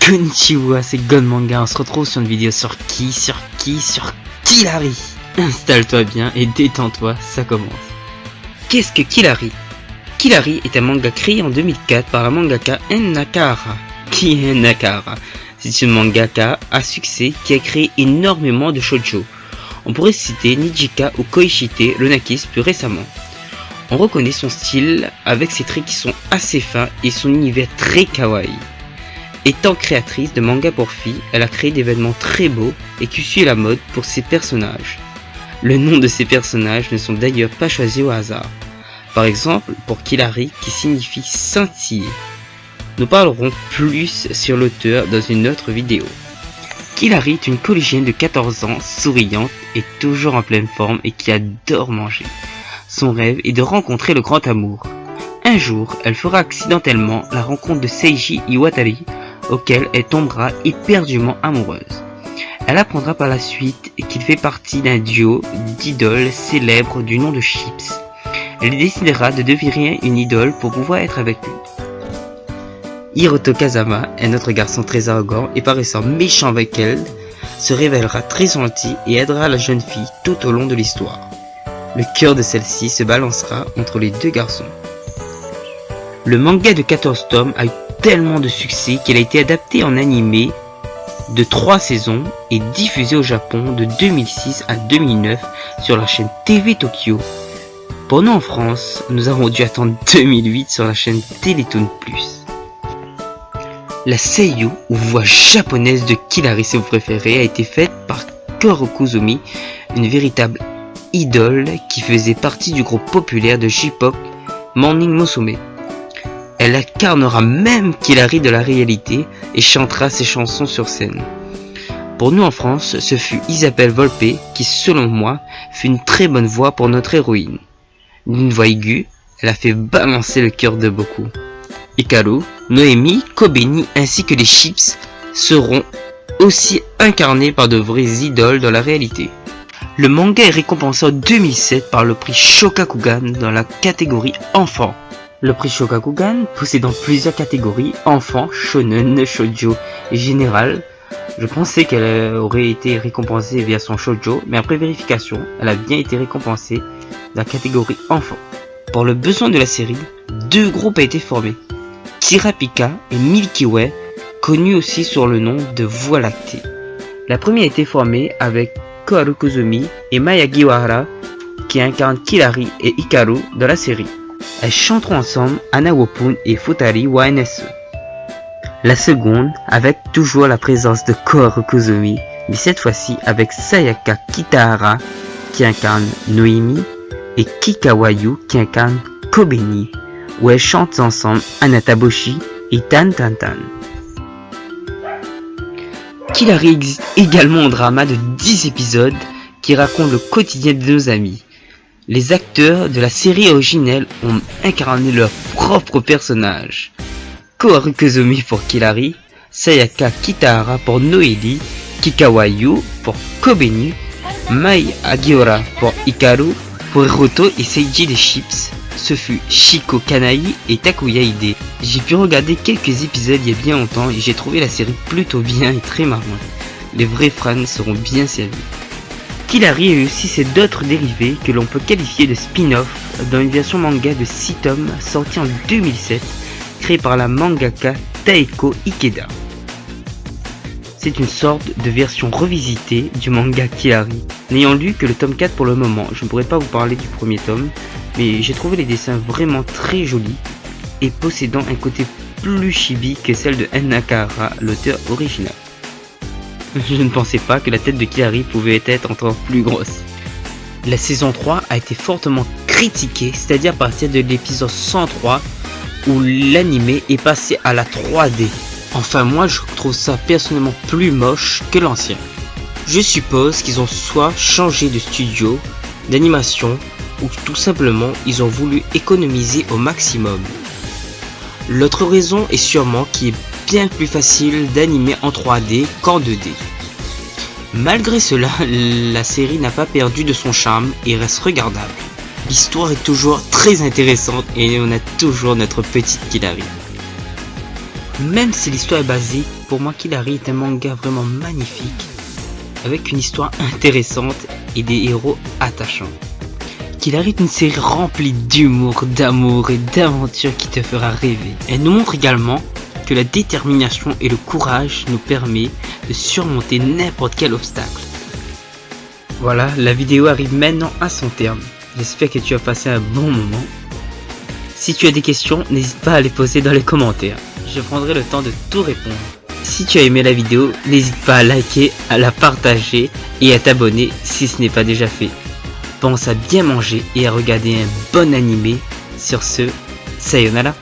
Konnichiwa, c'est Gon Manga, on se retrouve sur une vidéo sur Killary. Installe-toi bien et détends-toi, ça commence. Qu'est-ce que Killary? Killary est un manga créé en 2004 par la mangaka En Nakahara. Qui est Nakahara? C'est une mangaka à succès qui a créé énormément de shoujo. On pourrait citer Nijika ou Koishite, le Nakis plus récemment. On reconnaît son style avec ses traits qui sont assez fins et son univers très kawaii. Étant créatrice de manga pour filles, elle a créé des vêtements très beaux et qui suivent la mode pour ses personnages. Le nom de ces personnages ne sont d'ailleurs pas choisis au hasard. Par exemple, pour Killary qui signifie scintiller. Nous parlerons plus sur l'auteur dans une autre vidéo. Killary est une collégienne de 14 ans, souriante et toujours en pleine forme et qui adore manger. Son rêve est de rencontrer le grand amour. Un jour, elle fera accidentellement la rencontre de Seiji Iwatari, auquel elle tombera éperdument amoureuse. Elle apprendra par la suite qu'il fait partie d'un duo d'idoles célèbres du nom de Chips. Elle décidera de devenir une idole pour pouvoir être avec lui. Hiroto Kazama, un autre garçon très arrogant et paraissant méchant avec elle, se révélera très gentil et aidera la jeune fille tout au long de l'histoire. Le cœur de celle-ci se balancera entre les deux garçons. Le manga de 14 tomes a eu tellement de succès qu'il a été adapté en animé de 3 saisons et diffusé au Japon de 2006 à 2009 sur la chaîne TV Tokyo. Pour nous en France, nous avons dû attendre 2008 sur la chaîne Télétoon Plus. La seiyū ou voix japonaise de Killary si vous préférez a été faite par Koro Kuzumi, une véritable idole qui faisait partie du groupe populaire de J-pop Morning Musume. Elle incarnera même Killary de la réalité et chantera ses chansons sur scène. Pour nous en France, ce fut Isabelle Volpe qui, selon moi, fut une très bonne voix pour notre héroïne. D'une voix aiguë, elle a fait balancer le cœur de beaucoup. Hikaru, Noémie, Kobeni ainsi que les Chips seront aussi incarnés par de vraies idoles dans la réalité. Le manga est récompensé en 2007 par le prix Shogakukan dans la catégorie enfant. Le prix Shogakukan possédant plusieurs catégories, enfant, shonen, shoujo et général. Je pensais qu'elle aurait été récompensée via son shoujo, mais après vérification, elle a bien été récompensée dans la catégorie enfant. Pour le besoin de la série, 2 groupes ont été formés, Kirapika et Milky Way, connus aussi sur le nom de Voie lactée. La première a été formée avec Koharu Kuzumi et Maya Giwahara qui incarnent Killary et Hikaru dans la série. Elles chanteront ensemble Ana Wopun et Futari wa NSE. La seconde avec toujours la présence de Koharu Kuzumi, mais cette fois-ci avec Sayaka Kitahara qui incarne Noémie et Kikawayu qui incarne Kobeni, où elles chantent ensemble Anataboshi et Tan Tan Tan. Killary existe également un drama de 10 épisodes qui raconte le quotidien de nos amis. Les acteurs de la série originelle ont incarné leur propre personnage. Koharu Kuzumi pour Killary, Sayaka Kitahara pour Noélie, Kikawayu pour Kobeni, Mai Agiora pour Hikaru, pour Hiroto et Seiji des Chips, ce fut Shiko Kanai et Takuya Ide. J'ai pu regarder quelques épisodes il y a bien longtemps et j'ai trouvé la série plutôt bien et très marrante. Les vrais fans seront bien servis. Killary a eu aussi ses d'autres dérivés que l'on peut qualifier de spin-off dans une version manga de 6 tomes sortie en 2007, créée par la mangaka Taeko Ikeda. C'est une sorte de version revisitée du manga Killary. N'ayant lu que le tome 4 pour le moment, je ne pourrais pas vous parler du premier tome, mais j'ai trouvé les dessins vraiment très jolis et possédant un côté plus chibi que celle de En Nakahara, l'auteur original. Je ne pensais pas que la tête de Killary pouvait être encore plus grosse. La saison 3 a été fortement critiquée, c'est-à-dire à partir de l'épisode 103 où l'anime est passé à la 3D. Enfin moi je trouve ça personnellement plus moche que l'ancien. Je suppose qu'ils ont soit changé de studio, d'animation, ou tout simplement ils ont voulu économiser au maximum. L'autre raison est sûrement qu'il est bien plus facile d'animer en 3D qu'en 2D. Malgré cela, la série n'a pas perdu de son charme et reste regardable. L'histoire est toujours très intéressante et on a toujours notre petite Killary. Même si l'histoire est basique, pour moi Kill la Ri est un manga vraiment magnifique, avec une histoire intéressante et des héros attachants. Kill la Ri est une série remplie d'humour, d'amour et d'aventures qui te fera rêver. Elle nous montre également que la détermination et le courage nous permet de surmonter n'importe quel obstacle. Voilà, la vidéo arrive maintenant à son terme. J'espère que tu as passé un bon moment. Si tu as des questions, n'hésite pas à les poser dans les commentaires. Je prendrai le temps de tout répondre. Si tu as aimé la vidéo, n'hésite pas à liker, à la partager et à t'abonner si ce n'est pas déjà fait. Pense à bien manger et à regarder un bon animé. Sur ce, sayonara.